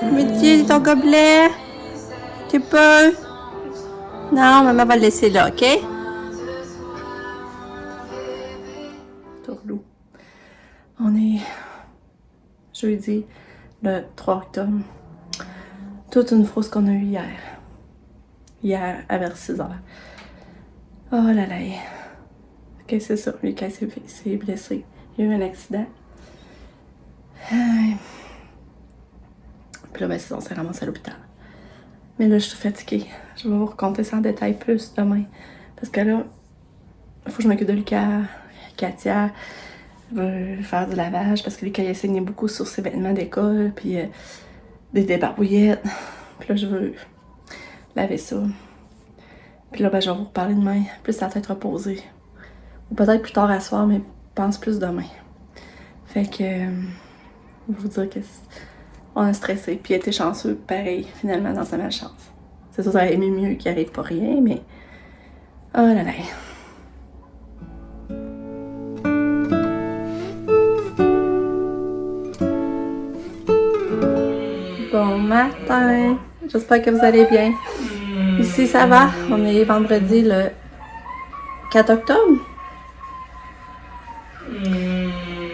Midi, ton gobelet. Tu peux? Non, maman va le laisser là, OK? Tourlou. On est jeudi, le 3 octobre. Toute une frousse qu'on a eue hier. Hier, à vers 6 heures. Oh là là. Ok, c'est ça. Lucas s'est blessé. Il y a eu un accident. Puis là, ben, on s'est ramassé à l'hôpital. Mais là, je suis fatiguée. Je vais vous raconter ça en détail plus demain. Parce que là, il faut que je m'occupe de Lucas. Katia veut faire du lavage parce que Lucas il a saigné beaucoup sur ses vêtements d'école. Puis des débarbouillettes. Puis là, je veux laver ça. Puis là, ben, je vais vous reparler demain. Plus la tête reposée. Ou peut-être plus tard à soir, mais je pense plus demain. Fait que... je vais vous dire que... on a stressé, puis il a été chanceux, pareil, finalement, dans sa malchance. C'est sûr, ça aurait aimé mieux qu'il arrive pas rien, mais... oh là là. Bon matin! J'espère que vous allez bien. Ici, ça va. On est vendredi, le 4 octobre.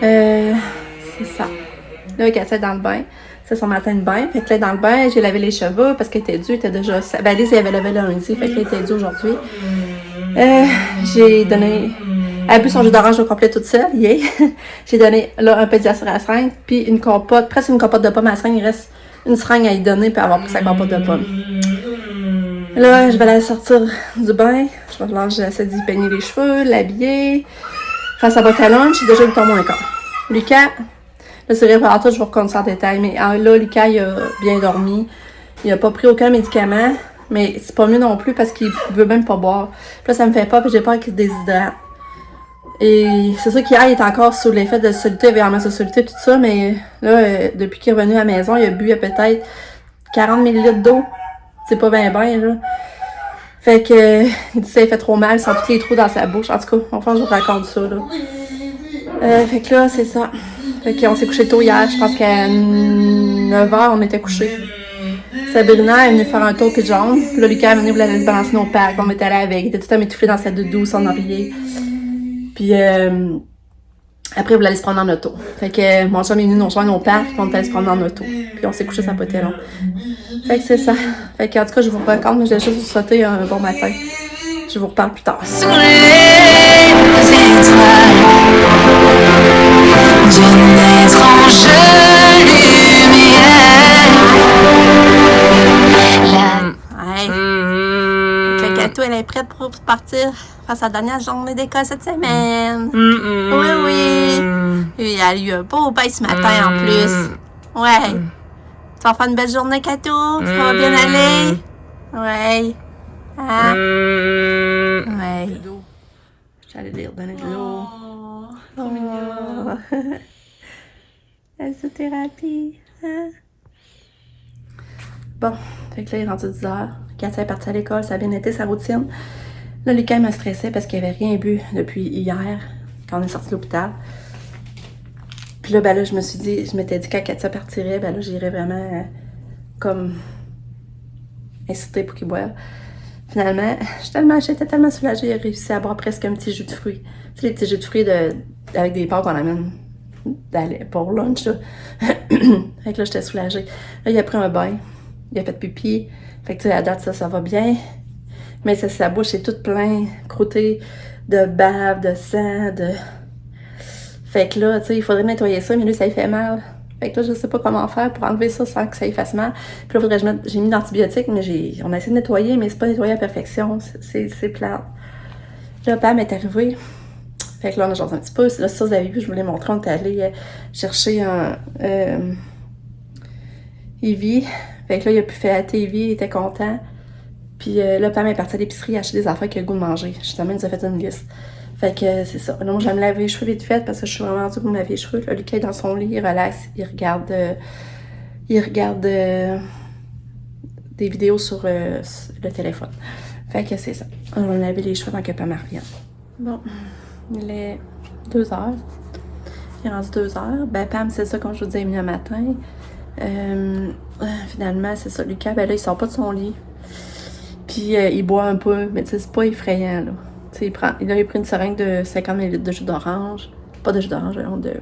C'est ça. Là, Katia est dans le bain. C'est son matin de bain. Fait que là, dans le bain, j'ai lavé les cheveux parce qu'elle était due, elle était déjà... ben, Alice, elle avait lavé lundi, fait qu'elle était due aujourd'hui. J'ai donné... Elle a bu son jus d'orange au complet toute seule, yeah. J'ai donné, là, un pédiastre à seringue, puis une compote, presque une compote de pommes à seringue. Il reste une seringue à y donner, puis avoir pris sa compote de pommes. Là, je vais la sortir du bain. Je vais falloir que j'essaie d'y peigner les cheveux, l'habiller, faire sa boîte à lunch. J'ai déjà eu le temps moins quart. Lucas... là, c'est vrai, par tout, je vous raconte ça en détail, mais là, Lucas, il a bien dormi. Il a pas pris aucun médicament, mais c'est pas mieux non plus parce qu'il veut même pas boire. Puis là, ça me fait peur, puis j'ai peur qu'il se déshydrate. Et c'est sûr qu'hier, il est encore sous l'effet de soluté, il avait la soluté, tout ça, mais là, depuis qu'il est revenu à la maison, il a bu peut-être 40 ml d'eau. C'est pas bien, là. Fait que, il dit ça, il fait trop mal, il sent tous les trous dans sa bouche. En tout cas, enfin, je vous raconte ça, là. Fait que là, c'est ça. Fait qu'on s'est couché tôt hier, je pense qu'à 9h, on était couchés. Sabrina est venue faire un tour de jambes. Puis là, Lucas est venu, voulait aller se balancer nos packs, on était allé avec. Il était tout à m'étouffler dans sa doudou, son oreiller. Puis après, il voulait aller se prendre en auto. Fait que mon chum est venu nous rejoindre au parc, puis on était allé se prendre en auto. Puis on s'est couché, ça n'a pas été long. Fait que c'est ça. Fait que en tout cas, je vous raconte, mais je vais juste vous souhaiter un bon matin. Je vous reparle plus tard. D'une étrange lumière. Hey. Kakato, elle est prête pour partir faire sa dernière journée d'école cette semaine. Oui, oui. Et elle a eu un beau bain ce matin en plus. Ouais. Tu vas faire une belle journée, Kato? Ça va bien aller? Ouais. Hein? Ouais. J'allais lui redonner de l'eau. Oh, mignon. La zoothérapie. Hein? Bon, fait que là, il est rendu 10h. Katia est partie à l'école, ça a bien été sa routine. Là, Lucas me stressait parce qu'il avait rien bu depuis hier, quand on est sorti de l'hôpital. Puis là, ben là, je m'étais dit quand Katia partirait, ben là, j'irais vraiment comme inciter pour qu'il boive. Finalement, j'étais tellement soulagée, il a réussi à boire presque un petit jus de fruits. Tu sais, les petits jus de fruits avec des pâtes qu'on amène pour lunch, là. Fait que là, j'étais soulagée. Là, il a pris un bain, il a fait pipi. Fait que, tu sais, à date, ça va bien. Mais sa bouche est toute pleine, croûtée de bave, de sang, de... Fait que là, tu sais, il faudrait nettoyer ça, mais lui, ça lui fait mal. Fait que là, je sais pas comment faire pour enlever ça sans que ça lui fasse mal. Puis là, faudrait que j'ai mis d'antibiotiques, mais on a essayé de nettoyer, mais c'est pas nettoyé à perfection. C'est plate. Là, Pam est arrivée. Fait que là, on a jasé un petit peu. Là, ça, vous avez vu, je vous l'ai montré, on est allé chercher un... Ivy. Fait que là, il a pu faire la TV, il était content. Puis là, Pam est partie à l'épicerie acheter des affaires qu'il a le goût de manger. Justement, il nous a fait une liste. Fait que c'est ça. Là, moi, je vais me laver les cheveux vite fait parce que je suis vraiment due pour me laver les cheveux. Là, Lucas est dans son lit, il relaxe, il regarde des vidéos sur le téléphone. Fait que c'est ça. On va me laver les cheveux avant que Pam revienne. Bon, il est 2h. Il est rendu 2h. Ben, Pam, c'est ça, comme je vous disais, le matin. Finalement, c'est ça. Lucas, ben là, il sort pas de son lit. Puis il boit un peu, mais tu sais, c'est pas effrayant, là. Tu sais, il a pris une seringue de 50 ml de jus d'orange. Pas de jus d'orange, de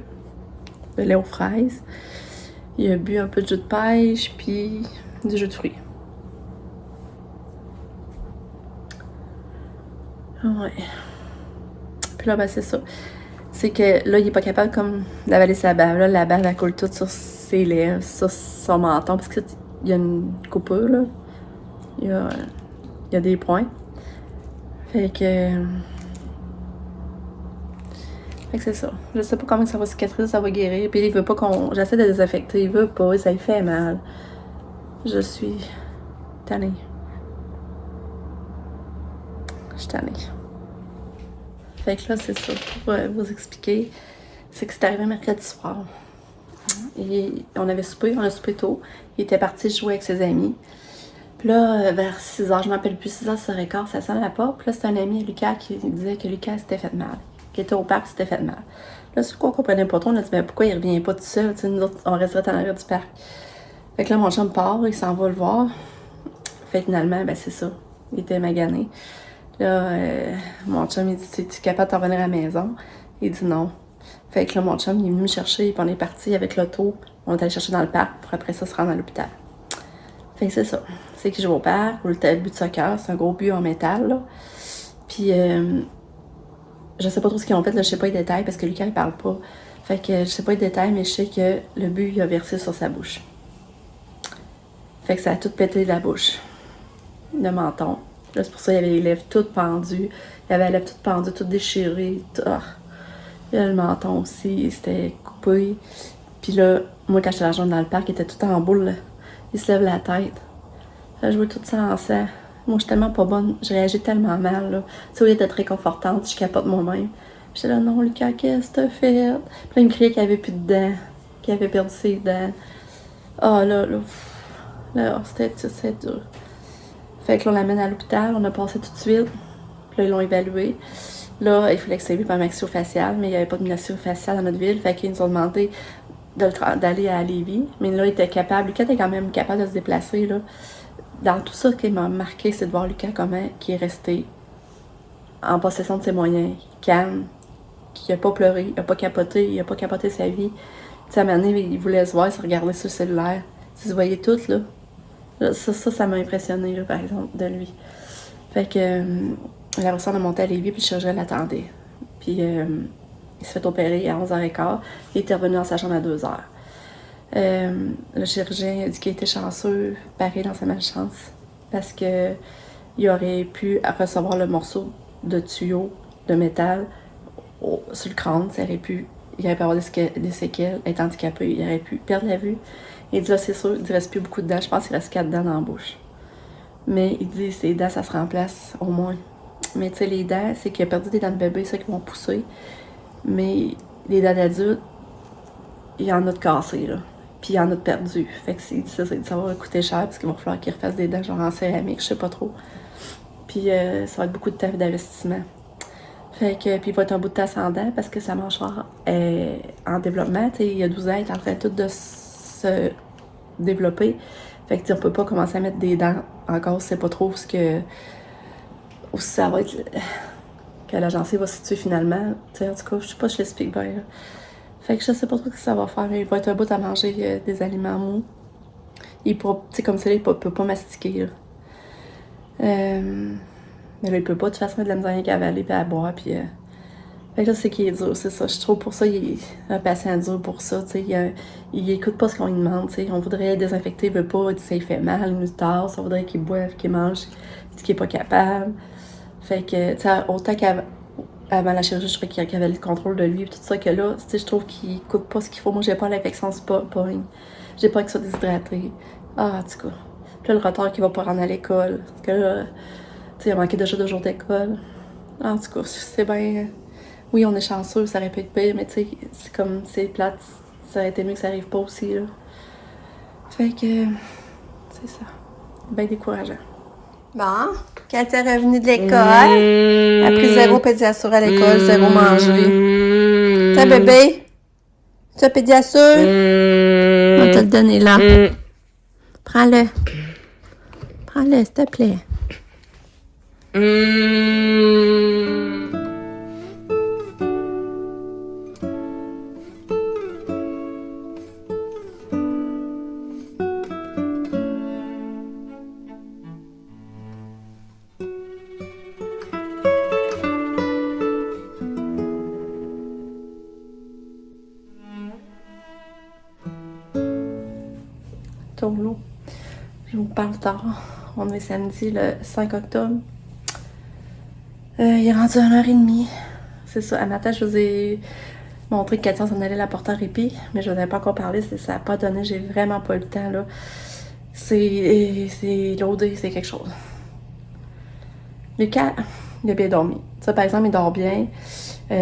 lait aux fraises. Il a bu un peu de jus de pêche, puis du jus de fruits. Ouais. Puis là, ben c'est ça. C'est que là, il est pas capable comme d'avaler sa bave. Là, la bave, elle coule toute sur ses lèvres, sur son menton, parce qu'il y a une coupure, là. Il y a des points. Fait que c'est ça. Je sais pas comment ça va cicatriser, ça va guérir. Puis il veut pas qu'on... J'essaie de désinfecter, il veut pas, ça lui fait mal. Je suis tannée. Je suis tannée. Fait que là, c'est ça, pour vous expliquer. C'est que c'est arrivé mercredi soir. Et on a soupé tôt. Il était parti jouer avec ses amis. Puis là, vers 6h, je m'appelle plus 6h, 6h15, ça sonne à la porte. Puis là, c'est un ami à Lucas qui disait que Lucas s'était fait mal. Qu'il était au parc, s'était fait mal. Là, c'est quoi qu'on comprenait pas trop, on a dit, mais pourquoi il revient pas tout seul? T'sais, nous autres, on resterait en arrière du parc. Fait que là, mon chum part, il s'en va le voir. Fait que finalement, ben c'est ça. Il était magané. Là, mon chum, il dit, es-tu capable de t'en venir à la maison? Il dit non. Fait que là, mon chum, il est venu me chercher, puis on est parti avec l'auto. On est allé chercher dans le parc, pour après ça se rendre à l'hôpital. Fait que c'est ça. C'est qu'il joue au parc, ou le but de soccer, c'est un gros but en métal, là. Puis, je sais pas trop ce qu'ils ont fait, là, je sais pas les détails, parce que Lucas, il parle pas. Fait que je sais pas les détails, mais je sais que le but, il a versé sur sa bouche. Fait que ça a tout pété de la bouche. Le menton. Là, c'est pour ça qu'il y avait les lèvres toutes pendues. Il y avait les lèvres toutes pendues, toutes déchirées. Il y a le menton aussi, c'était coupé. Puis là, moi, quand j'étais dans le parc, il était tout en boule. Là. Il se lève la tête. Là, je vois tout ça en sang. Moi, je suis tellement pas bonne. Je réagis tellement mal, là. Tu sais, au lieu d'être réconfortante, je capote moi-même. Puis j'étais là, non, Lucas, qu'est-ce que t'as fait? Puis là, il me criait qu'il avait plus de dents. Qu'il avait perdu ses dents. Ah, là. Là, c'était dur. Fait que là, on l'amène à l'hôpital, on a passé tout de suite. Puis là, ils l'ont évalué. Là, il fallait que ça ait eu par maxillofacial, mais il n'y avait pas de maxillofacial dans notre ville. Fait qu'ils nous ont demandé d'aller à Lévis. Mais là, il était capable. Lucas était quand même capable de se déplacer, là. Dans tout ça, ce qui m'a marqué, c'est de voir Lucas comment qui est resté en possession de ses moyens, calme, qui n'a pas pleuré, il n'a pas capoté sa vie. Tu sais, à un moment donné, il voulait se voir, il se regardait sur le cellulaire. Tu se voyais tout, là. Ça m'a impressionné, là, par exemple, de lui. Fait que la personne a monté à Lévis, puis le chirurgien l'attendait. Puis il s'est fait opérer à 11h15. Il était revenu dans sa chambre à 2h. Le chirurgien a dit qu'il était chanceux, pareil dans sa malchance, parce que il aurait pu recevoir le morceau de tuyau de métal sur le crâne. Il aurait pu avoir des séquelles, être handicapé, il aurait pu perdre la vue. Il dit là, c'est sûr, il ne reste plus beaucoup de dents. Je pense qu'il reste 4 dents dans la bouche. Mais il dit, ces dents, ça se remplace au moins. Mais tu sais, les dents, c'est qu'il a perdu des dents de bébé, ça qui vont pousser. Mais les dents d'adulte, il y en a de cassées, là. Puis il y en a de perdu. Fait que ça va coûter cher parce qu'il va falloir qu'il refasse des dents genre en céramique, je sais pas trop. Puis ça va être beaucoup de temps d'investissement. Fait que, puis il va être un bout de temps sans dents parce que sa mâchoire est en développement. Tu sais, il y a 12 ans, il est en train tout de se développer. Fait que on peut pas commencer à mettre des dents encore, c'est pas trop où ça va être, que la gencive va se situer finalement. Tu sais, en tout cas, je sais pas si je l'explique bien. Là. Fait que je sais pas trop ce que ça va faire. Il va être un bout à manger des aliments mous. Il pourra, tu sais, comme ça, il peut pas mastiquer. Mais là, il peut pas de toute façon de la misère à avaler puis à boire. Puis, fait que là, c'est qu'il est dur, c'est ça. Je trouve pour ça, il est un patient dur pour ça. Tu sais, il écoute pas ce qu'on lui demande. Tu sais, on voudrait désinfecter, il veut pas. Il dit ça, il fait mal, il nous tasse. On voudrait qu'il boive, qu'il mange. Il dit qu'il est pas capable. Fait que, tu sais, autant qu'avant la chirurgie, je trouvais qu'il avait le contrôle de lui et tout ça, que là, tu sais, je trouve qu'il écoute pas ce qu'il faut. Moi, j'ai pas l'infection, c'est pas j'ai pas qu'il soit déshydraté. Ah, en tout cas. Puis là, le retard qu'il va pas rendre à l'école. Parce que là, tu sais, il a manqué déjà 2 jours d'école. En tout cas, c'est bien... Oui, on est chanceux, ça aurait pu être pire, mais tu sais, c'est comme, c'est plate, ça aurait été mieux que ça arrive pas aussi, là. Fait que, c'est ça. Bien décourageant. Bon, quand elle est revenue de l'école, elle a pris 0 pédiasure à l'école, 0 manger. T'as bébé? Tu as pédiasure? On va te le donner là. Prends-le. Prends-le, s'il te plaît. Tourneau. Je vous parle tard. On est samedi le 5 octobre. Il est rendu 1h30. C'est ça. À matin, je vous ai montré que Katia s'en allait la porter en répit, mais je n'en ai pas encore parlé. Ça n'a pas donné. J'ai vraiment pas eu le temps, là. C'est loadé, c'est quelque chose. Lucas, il a bien dormi. Ça, par exemple, il dort bien. Tu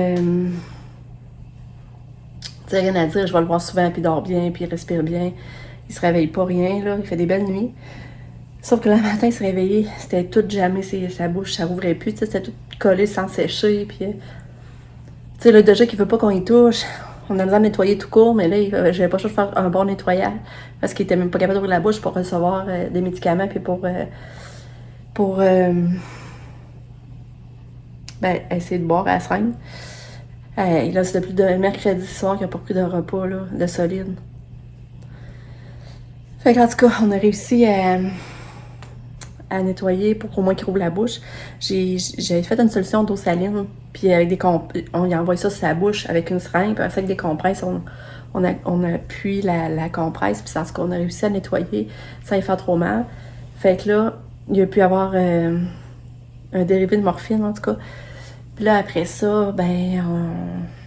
sais, rien à dire. Je vais le voir souvent, puis il dort bien, puis il respire bien. Il se réveille pas rien, là. Il fait des belles nuits. Sauf que le matin, il se réveillait, c'était tout jamais sa bouche, ça rouvrait plus, tu sais, c'était tout collé sans sécher, puis... tu sais, là, déjà qu'il veut pas qu'on y touche, on a besoin de nettoyer tout court, mais là, j'avais pas le choix de faire un bon nettoyage, parce qu'il était même pas capable d'ouvrir la bouche pour recevoir des médicaments, puis pour essayer de boire à la seringue. Là, c'est depuis le mercredi soir qu'il n'a pas pris de repas, là, de solide. Fait qu'en tout cas, on a réussi à nettoyer pour qu'au moins qu'il rouvre la bouche. J'avais fait une solution d'eau saline, puis avec on y envoie ça sur sa bouche avec une seringue, puis avec des compresses, on appuie la compresse, puis c'est ce qu'on a réussi à nettoyer sans y faire trop mal. Fait que là, il a pu avoir un dérivé de morphine, en tout cas. Puis là, après ça,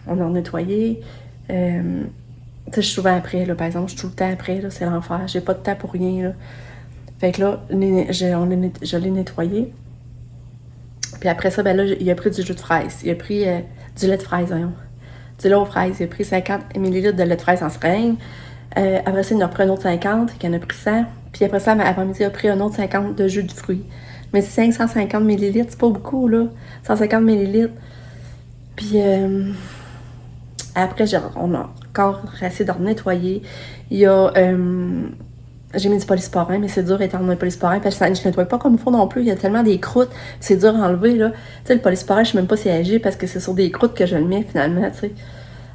on a nettoyé. Tu sais, je suis souvent après, là, par exemple, je suis tout le temps après, là, c'est l'enfer. J'ai pas de temps pour rien, là. Fait que là, je l'ai nettoyé. Puis après ça, là, il a pris du jus de fraise. Il a pris du lait de fraise, voyons. Du lait aux fraises. Il a pris 50 ml de lait de fraise en seringue. Après ça, il en a pris un autre 50, il en a pris 100. Puis après ça, après-midi, il a pris un autre 50 de jus de fruits. Mais c'est 550 ml, c'est pas beaucoup, là. 150 ml. Puis après, on a encore essayé de nettoyer. Il y a... j'ai mis du polysporin, mais c'est dur étant dans le polysporin, parce que je ne nettoie pas comme il faut non plus. Il y a tellement des croûtes, c'est dur à enlever, là. Tu sais, le polysporin, je ne sais même pas si agit, parce que c'est sur des croûtes que je le mets, finalement, tu sais.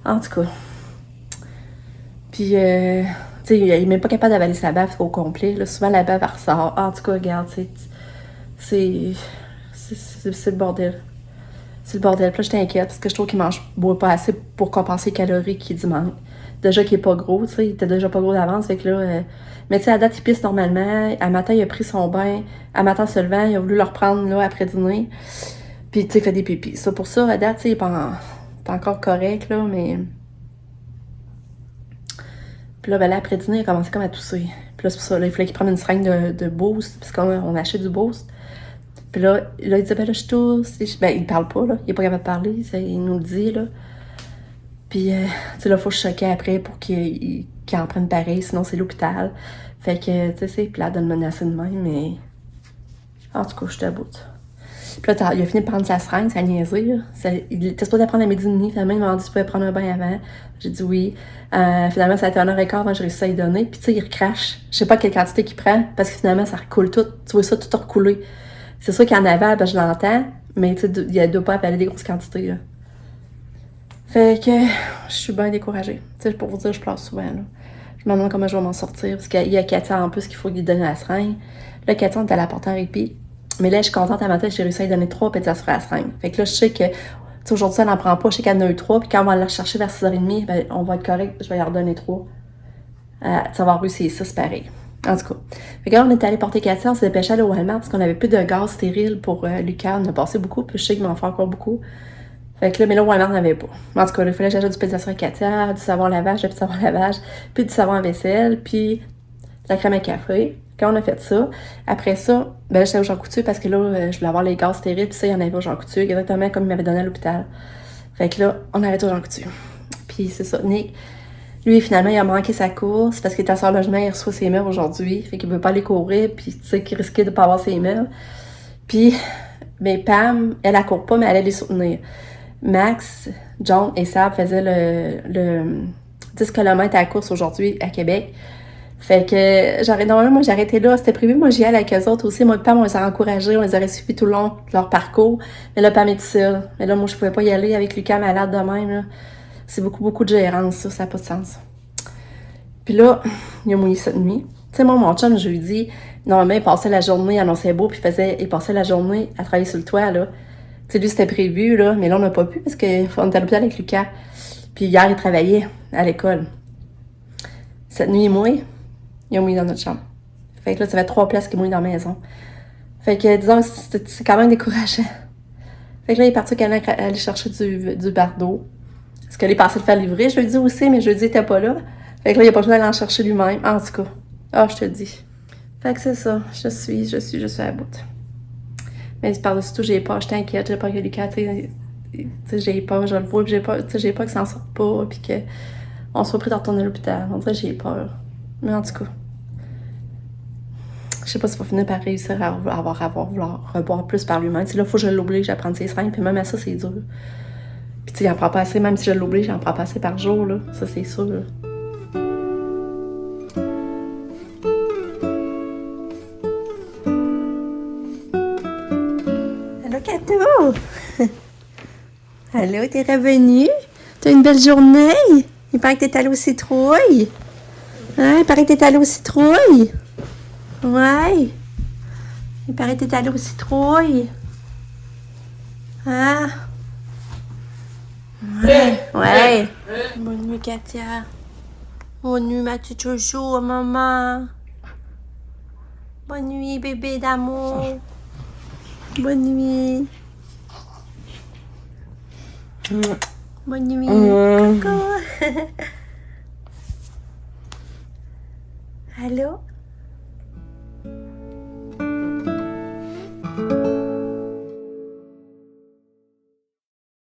En tout cas. Puis, tu sais, il n'est même pas capable d'avaler sa baffe au complet, là. Souvent, la baffe, elle ressort. En tout cas, regarde, c'est le bordel. C'est le bordel. Puis là, j'étais inquiète, parce que je trouve qu'il boit pas assez pour compenser les calories qu'il dit manque. Déjà qu'il est pas gros, tu sais, il était déjà pas gros d'avance, fait que là... Mais tu sais, à date, il pisse normalement. À matin, il a pris son bain. À matin, se levant, il a voulu le reprendre, là, après dîner. Puis, tu sais, il fait des pipis. Ça, pour ça, à date, tu sais, il est pas encore correct, là, mais... Puis là, après dîner, il a commencé comme à tousser. Puis là, c'est pour ça, là, il fallait qu'il prenne une seringue de Boost, parce qu'on achète du Boost. Puis là, il disait, là, je tousse. Il parle pas, là. Il est pas capable de parler, il nous le dit, là. Puis, tu sais, là, faut que je choque après pour qu'il en prenne pareil, sinon c'est l'hôpital. Fait que, tu sais, c'est plate de le menacer de même, mais... En tout cas, je suis à bout. Puis là, il a fini de prendre sa seringue, sa niaiserie, là. Il était supposé prendre à midi et demi, finalement, il m'a dit si je pouvais prendre un bain avant. J'ai dit oui. Finalement, ça a été 1h15 avant que j'ai réussi à y donner. Puis, tu sais, il recrache. Je sais pas quelle quantité qu'il prend, parce que finalement, ça recoule tout. Tu vois ça, tout recoulé. C'est sûr qu'il en avait, ben, je l'entends, mais tu sais, il doit pas avaler des grosses quantités, là. Fait que je suis bien découragée. Tu sais, pour vous dire, je pleure souvent, là. Je me demande comment je vais m'en sortir, parce qu'il y a Katia en plus qu'il faut lui donner la seringue. Là, Katia, on est allé la porter en répit. Mais là, je suis contente à matin, j'ai réussi à lui donner 3 pédiastres à la seringue. Fait que là, je sais que, tu sais, aujourd'hui, elle n'en prend pas, je sais qu'elle en a eu 3, puis quand on va la rechercher vers 6h30, ben, on va être correct, je vais lui en donner 3. Ça va réussir ça, c'est pareil. En tout cas. Fait que là, on est allé porter Katia, on s'est dépêché à aller au Walmart, parce qu'on avait plus de gaz stérile pour Lucas. On a passé beaucoup, puis je sais qu'il m'en fait encore beaucoup. Fait que là, mais là, Walmart n'avait pas. En tout cas, il fallait que j'achète du pédiastre à Katia, du savon lavage, du savon lavage, puis du savon à vaisselle, puis de la crème à café. Quand on a fait ça, après ça, ben là, j'étais au Jean Coutu parce que là, je voulais avoir les gaz stériles, puis ça, il y en avait au Jean Coutu, exactement comme il m'avait donné à l'hôpital. Fait que là, on arrête au Jean Coutu. Puis c'est ça, Nick, lui, finalement, il a manqué sa course parce qu'il était à son logement, il reçoit ses meubles aujourd'hui. Fait qu'il ne veut pas aller courir, puis tu sais qu'il risquait de ne pas avoir ses meubles. Puis, ben, Pam, elle ne court pas, mais elle allait les soutenir. Max, John et Sab faisaient 10 km à la course aujourd'hui à Québec. Fait que, normalement, moi, j'ai arrêté là, c'était prévu. Moi, j'y allais avec eux autres aussi. Moi, Pam, on les a encouragés, on les aurait suivis tout le long de leur parcours. Mais là, Pam est seule. Mais là, moi, je pouvais pas y aller avec Lucas malade de même, là. C'est beaucoup de gérance, ça n'a pas de sens. Puis là, il a mouillé cette nuit. Tu sais, moi, mon chum, je lui dis, normalement, il passait la journée, il annonçait beau, puis il passait la journée à travailler sur le toit, là. Tu sais, lui, c'était prévu, là, mais là, on n'a pas pu parce qu'on était à l'hôpital avec Lucas. Puis hier, il travaillait à l'école. Cette nuit, il mouille. Il a mouillé dans notre chambre. Fait que là, ça fait 3 places qu'il mouille dans la maison. Fait que, disons, c'est quand même décourageant. Fait que là, il est parti au Canada aller chercher du bardeau. Parce qu'il est passé le faire livrer, je lui dis aussi, mais je lui dis, il était pas là. Fait que là, il a pas besoin d'aller en chercher lui-même. En tout cas. Ah, je te le dis. Fait que c'est ça. Je suis à la bout. Mais par-dessus tout, j'ai peur. Je t'inquiète. J'ai peur que Lucas, tu sais, j'ai peur. Je le vois, puis j'ai peur qu'il s'en sorte pas, puis qu'on soit pris de retourner à l'hôpital. On dirait que j'ai peur. Mais en tout cas. Je sais pas s'il va finir par réussir à vouloir reboire plus par lui-même. Là, il faut que je l'oblige à prendre ses seringues, puis même à ça, c'est dur. Puis tu sais, il en prend pas assez, même si je l'oblige, il en prend pas assez par jour, là. Ça, c'est sûr, là. Allô, Cato! Allô, t'es revenu? T'as une belle journée? Il paraît que t'es allé au citrouille. Hein? Il paraît que t'es allé au citrouille. Ouais. Il paraît que t'es allé au citrouille. Hein? Ouais. Bonne nuit, Katia. Bonne nuit, ma petite chouchou, maman. Bonne nuit, bébé d'amour. Bonne nuit. Bonne nuit. Coucou. Allô?